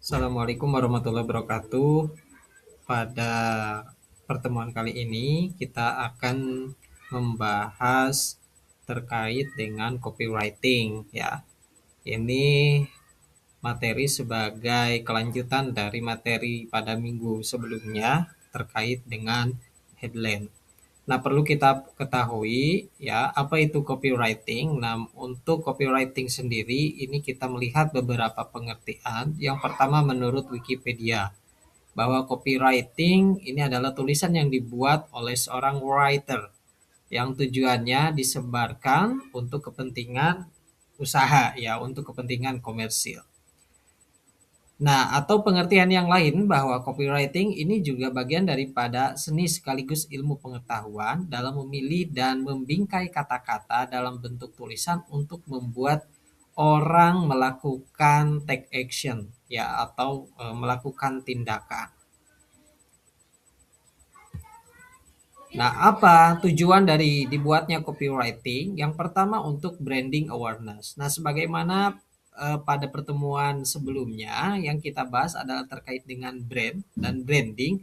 Assalamualaikum warahmatullahi wabarakatuh. Pada pertemuan kali ini kita akan membahas terkait dengan copywriting ya. Ini materi sebagai kelanjutan dari materi pada minggu sebelumnya terkait dengan headline. Nah, perlu kita ketahui ya, apa itu copywriting. Nah, untuk copywriting sendiri ini kita melihat beberapa pengertian. Yang pertama menurut Wikipedia, bahwa copywriting ini adalah tulisan yang dibuat oleh seorang writer yang tujuannya disebarkan untuk kepentingan usaha ya, untuk kepentingan komersil. Nah, atau pengertian yang lain bahwa copywriting ini juga bagian daripada seni sekaligus ilmu pengetahuan dalam memilih dan membingkai kata-kata dalam bentuk tulisan untuk membuat orang melakukan take action ya, atau melakukan tindakan. Nah, apa tujuan dari dibuatnya copywriting? Yang pertama untuk branding awareness. Nah, sebagaimana pada pertemuan sebelumnya yang kita bahas adalah terkait dengan brand dan branding.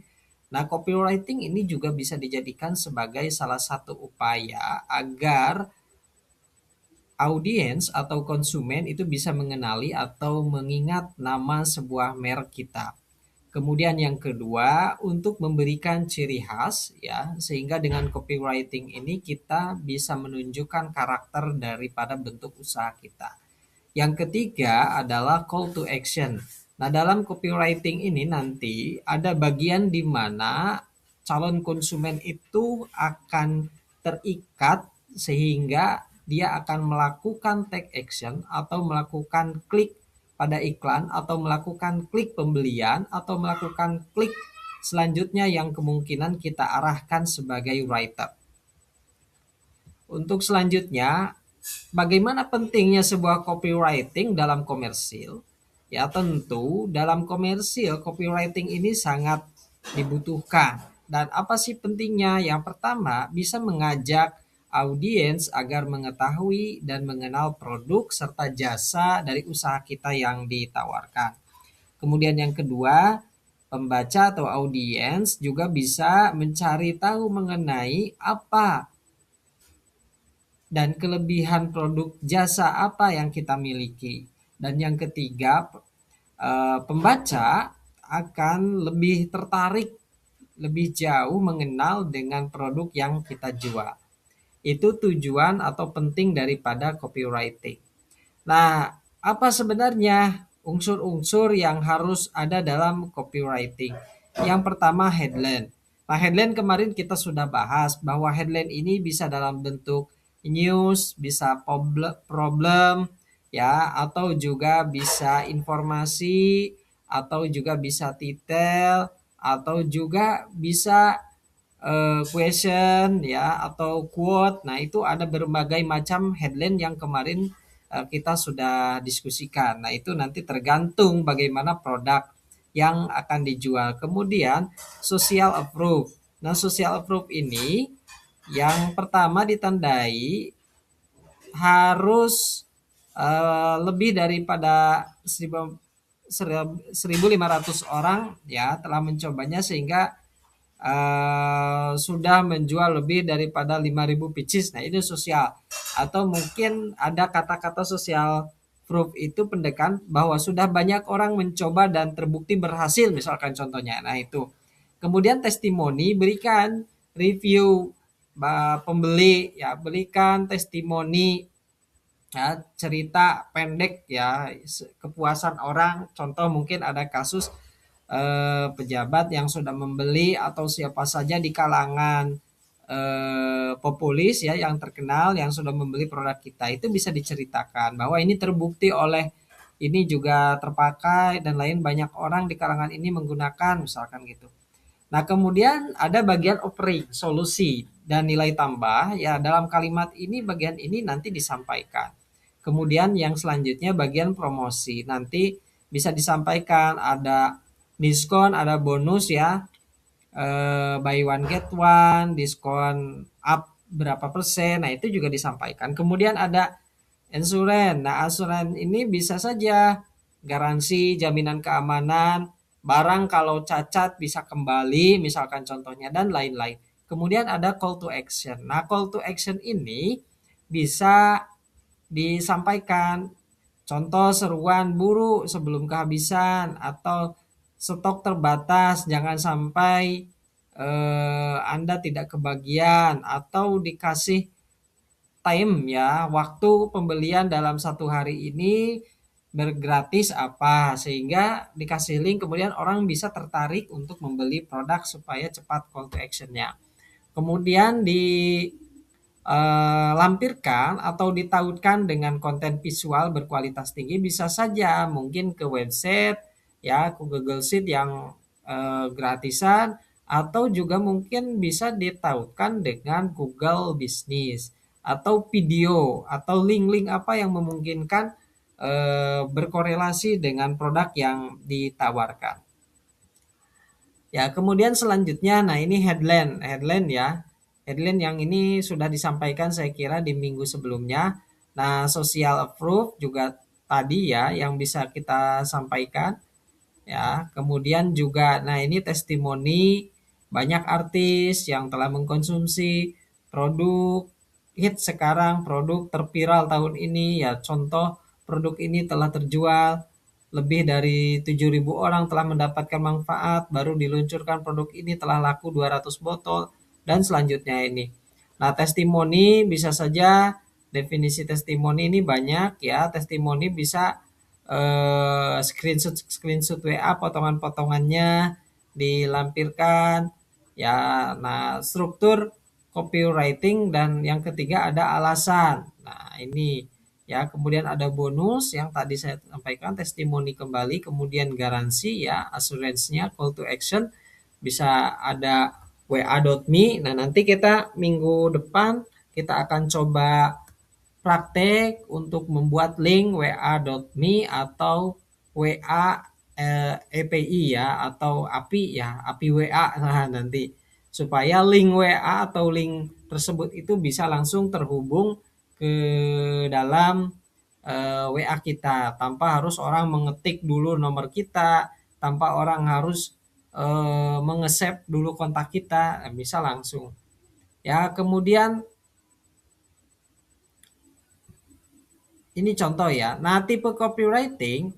Nah, copywriting ini juga bisa dijadikan sebagai salah satu upaya agar audiens atau konsumen itu bisa mengenali atau mengingat nama sebuah merek kita. Kemudian yang kedua, untuk memberikan ciri khas ya, sehingga dengan copywriting ini kita bisa menunjukkan karakter daripada bentuk usaha kita. Yang ketiga adalah call to action. Nah, dalam copywriting ini nanti ada bagian di mana calon konsumen itu akan terikat sehingga dia akan melakukan take action atau melakukan klik pada iklan atau melakukan klik pembelian atau melakukan klik selanjutnya yang kemungkinan kita arahkan sebagai writer. Untuk selanjutnya, bagaimana pentingnya sebuah copywriting dalam komersil? Ya tentu dalam komersil copywriting ini sangat dibutuhkan. Dan apa sih pentingnya? Yang pertama, bisa mengajak audiens agar mengetahui dan mengenal produk serta jasa dari usaha kita yang ditawarkan. Kemudian yang kedua, pembaca atau audiens juga bisa mencari tahu mengenai apa dan kelebihan produk jasa apa yang kita miliki. Dan yang ketiga, pembaca akan lebih tertarik, lebih jauh mengenal dengan produk yang kita jual. Itu tujuan atau penting daripada copywriting. Nah, apa sebenarnya unsur-unsur yang harus ada dalam copywriting? Yang pertama headline. Nah, headline kemarin kita sudah bahas bahwa headline ini bisa dalam bentuk news, bisa problem ya, atau juga bisa informasi, atau juga bisa titel, atau juga bisa question ya, atau quote. Nah, itu ada berbagai macam headline yang kemarin kita sudah diskusikan. Nah, itu nanti tergantung bagaimana produk yang akan dijual. Kemudian social approve. Nah, social approve ini yang pertama ditandai harus lebih daripada 1.500 orang ya telah mencobanya, sehingga sudah menjual lebih daripada 5.000 pieces. Nah, ini sosial. Atau mungkin ada kata-kata sosial proof itu pendekan bahwa sudah banyak orang mencoba dan terbukti berhasil, misalkan contohnya. Nah, itu. Kemudian testimoni, berikan review pembeli ya, berikan testimoni ya, cerita pendek ya, kepuasan orang. Contoh mungkin ada kasus pejabat yang sudah membeli atau siapa saja di kalangan populis ya yang terkenal yang sudah membeli produk kita, itu bisa diceritakan bahwa ini terbukti oleh ini juga terpakai dan lain, banyak orang di kalangan ini menggunakan, misalkan gitu. Nah, kemudian ada bagian offering, solusi dan nilai tambah ya, dalam kalimat ini bagian ini nanti disampaikan. Kemudian yang selanjutnya bagian promosi, nanti bisa disampaikan ada diskon, ada bonus ya, buy one get one, diskon up berapa persen. Nah, itu juga disampaikan. Kemudian ada insurance. Nah, asuran ini bisa saja garansi, jaminan keamanan, barang kalau cacat bisa kembali, misalkan contohnya, dan lain-lain. Kemudian ada call to action. Nah, call to action ini bisa disampaikan. Contoh seruan buru sebelum kehabisan atau stok terbatas, jangan sampai Anda tidak kebagian, atau dikasih time ya, waktu pembelian dalam 1 hari ini bergratis apa, sehingga dikasih link kemudian orang bisa tertarik untuk membeli produk supaya cepat call to actionnya. Kemudian lampirkan atau ditautkan dengan konten visual berkualitas tinggi, bisa saja mungkin ke website ya, ke Google Sheet yang gratisan, atau juga mungkin bisa ditautkan dengan Google Business atau video atau link-link apa yang memungkinkan berkorelasi dengan produk yang ditawarkan. Ya, kemudian selanjutnya, nah ini headline ya. Headline yang ini sudah disampaikan saya kira di minggu sebelumnya. Nah, social proof juga tadi ya yang bisa kita sampaikan ya. Kemudian juga, nah ini testimoni banyak artis yang telah mengkonsumsi produk hit sekarang, produk terviral tahun ini ya. Contoh, produk ini telah terjual, lebih dari 7.000 orang telah mendapatkan manfaat, baru diluncurkan produk ini telah laku 200 botol, dan selanjutnya ini. Nah, testimoni bisa saja, definisi testimoni ini banyak ya. Testimoni bisa screenshot screenshot WA potongan-potongannya dilampirkan ya. Nah, struktur copywriting, dan yang ketiga ada alasan. Nah, ini ya. Kemudian ada bonus yang tadi saya sampaikan, testimoni kembali, kemudian garansi ya, assurance-nya, call to action, bisa ada wa.me. Nah, nanti kita minggu depan kita akan coba praktek untuk membuat link wa.me atau WA API ya, atau API ya, API WA. Nah, nanti supaya link WA atau link tersebut itu bisa langsung terhubung ke dalam WA kita, tanpa harus orang mengetik dulu nomor kita, tanpa orang harus mengesave dulu kontak kita, bisa langsung. Ya, kemudian ini contoh ya. Nah, tipe copywriting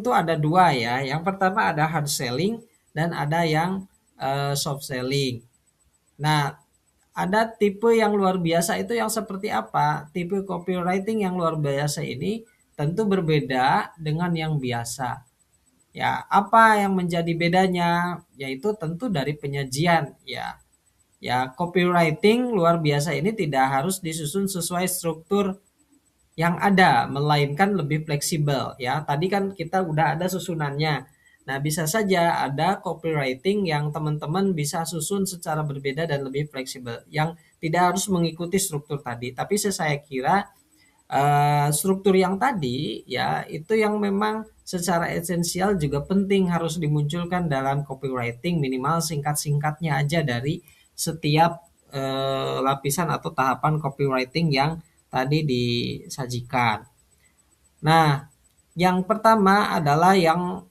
tuh ada dua ya. Yang pertama ada hard selling dan ada yang soft selling. Nah, ada tipe yang luar biasa itu yang seperti apa? Tipe copywriting yang luar biasa ini tentu berbeda dengan yang biasa. Ya, apa yang menjadi bedanya? Yaitu tentu dari penyajian ya. Ya, copywriting luar biasa ini tidak harus disusun sesuai struktur yang ada, melainkan lebih fleksibel ya. Tadi kan kita udah ada susunannya. Nah, bisa saja ada copywriting yang teman-teman bisa susun secara berbeda dan lebih fleksibel, yang tidak harus mengikuti struktur tadi. Tapi saya kira struktur yang tadi ya, itu yang memang secara esensial juga penting harus dimunculkan dalam copywriting, minimal singkat-singkatnya aja dari setiap lapisan atau tahapan copywriting yang tadi disajikan. Nah, yang pertama adalah yang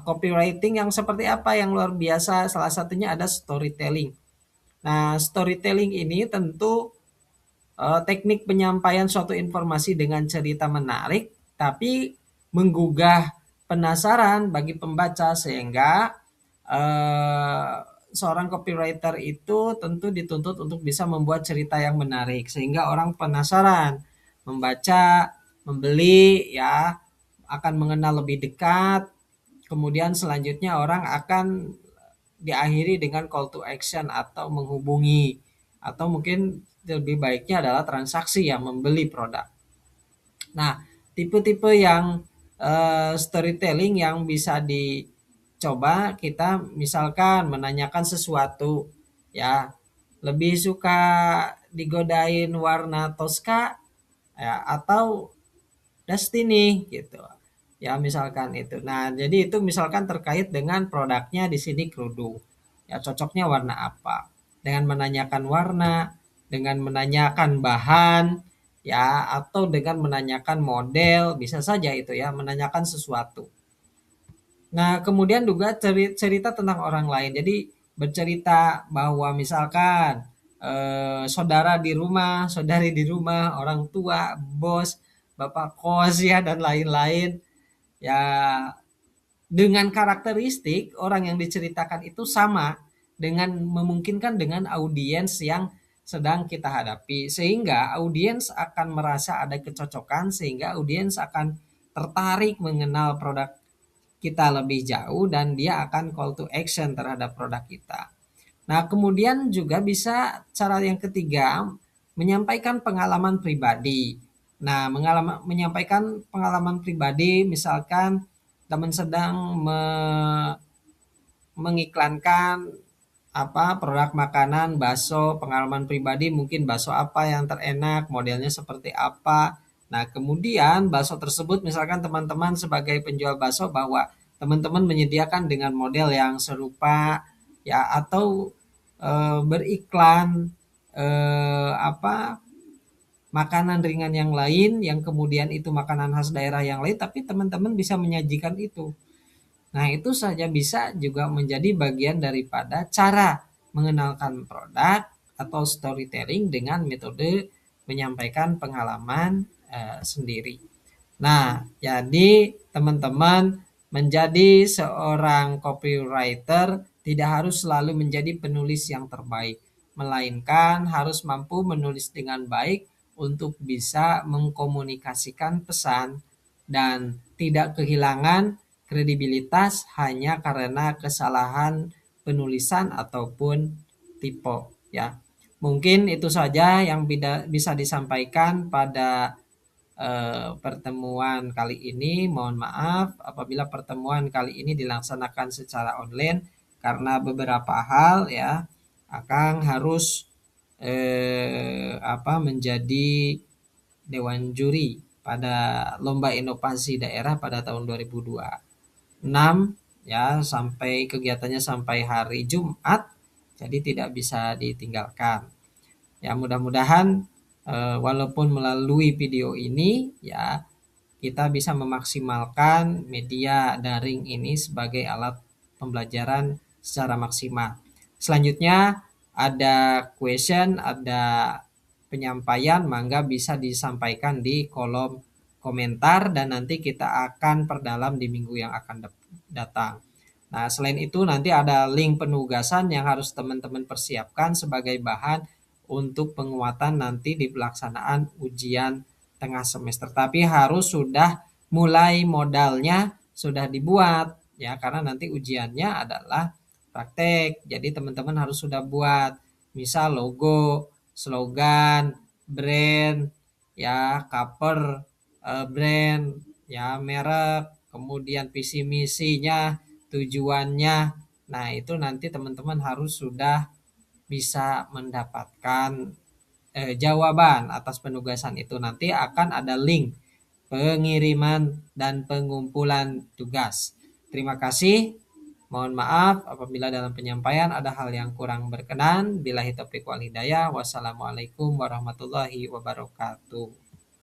copywriting yang seperti apa yang luar biasa, salah satunya ada storytelling. Nah, storytelling ini tentu teknik penyampaian suatu informasi dengan cerita menarik, tapi menggugah penasaran bagi pembaca, sehingga eh, seorang copywriter itu tentu dituntut untuk bisa membuat cerita yang menarik, sehingga orang penasaran, membaca, membeli ya, akan mengenal lebih dekat. Kemudian selanjutnya orang akan diakhiri dengan call to action atau menghubungi, atau mungkin lebih baiknya adalah transaksi yang membeli produk. Nah, tipe-tipe yang storytelling yang bisa dicoba, kita misalkan menanyakan sesuatu ya, lebih suka digodain warna Tosca ya, atau Destiny gitu ya, misalkan itu. Nah, jadi itu misalkan terkait dengan produknya di sini kerudung ya, cocoknya warna apa, dengan menanyakan warna, dengan menanyakan bahan ya, atau dengan menanyakan model, bisa saja itu ya, menanyakan sesuatu. Nah, kemudian juga cerita tentang orang lain. Jadi bercerita bahwa misalkan saudara di rumah, saudari di rumah, orang tua, bos, bapak kos ya dan lain-lain. Ya, dengan karakteristik orang yang diceritakan itu sama dengan memungkinkan dengan audiens yang sedang kita hadapi, sehingga audiens akan merasa ada kecocokan, sehingga audiens akan tertarik mengenal produk kita lebih jauh dan dia akan call to action terhadap produk kita. Nah, kemudian juga bisa cara yang ketiga, menyampaikan pengalaman pribadi. Nah, menyampaikan pengalaman pribadi, misalkan teman sedang mengiklankan produk makanan bakso, pengalaman pribadi mungkin bakso apa yang terenak, modelnya seperti apa. Nah, kemudian bakso tersebut misalkan teman-teman sebagai penjual bakso bahwa teman-teman menyediakan dengan model yang serupa ya, atau beriklan makanan ringan yang lain yang kemudian itu makanan khas daerah yang lain, tapi teman-teman bisa menyajikan itu. Nah, itu saja bisa juga menjadi bagian daripada cara mengenalkan produk atau storytelling dengan metode menyampaikan pengalaman sendiri. Nah, jadi teman-teman, menjadi seorang copywriter tidak harus selalu menjadi penulis yang terbaik, melainkan harus mampu menulis dengan baik untuk bisa mengkomunikasikan pesan dan tidak kehilangan kredibilitas hanya karena kesalahan penulisan ataupun tipe ya. Mungkin itu saja yang bisa disampaikan pada pertemuan kali ini. Mohon maaf apabila pertemuan kali ini dilaksanakan secara online karena beberapa hal ya. Akang harus menjadi dewan juri pada lomba inovasi daerah pada tahun 2026 ya, sampai kegiatannya sampai hari Jumat. Jadi tidak bisa ditinggalkan. Ya, mudah-mudahan walaupun melalui video ini ya kita bisa memaksimalkan media daring ini sebagai alat pembelajaran secara maksimal. Selanjutnya ada question, ada penyampaian, mangga bisa disampaikan di kolom komentar dan nanti kita akan perdalam di minggu yang akan datang. Nah, selain itu nanti ada link penugasan yang harus teman-teman persiapkan sebagai bahan untuk penguatan nanti di pelaksanaan ujian tengah semester. Tapi harus sudah mulai modalnya sudah dibuat ya, karena nanti ujiannya adalah praktek. Jadi teman-teman harus sudah buat misal logo, slogan, brand, ya cover brand, ya merek, kemudian visi misinya, tujuannya. Nah, itu nanti teman-teman harus sudah bisa mendapatkan jawaban atas penugasan itu. Nanti akan ada link pengiriman dan pengumpulan tugas. Terima kasih. Mohon maaf apabila dalam penyampaian ada hal yang kurang berkenan. Billahi taufiq wal hidayah. Wassalamualaikum warahmatullahi wabarakatuh.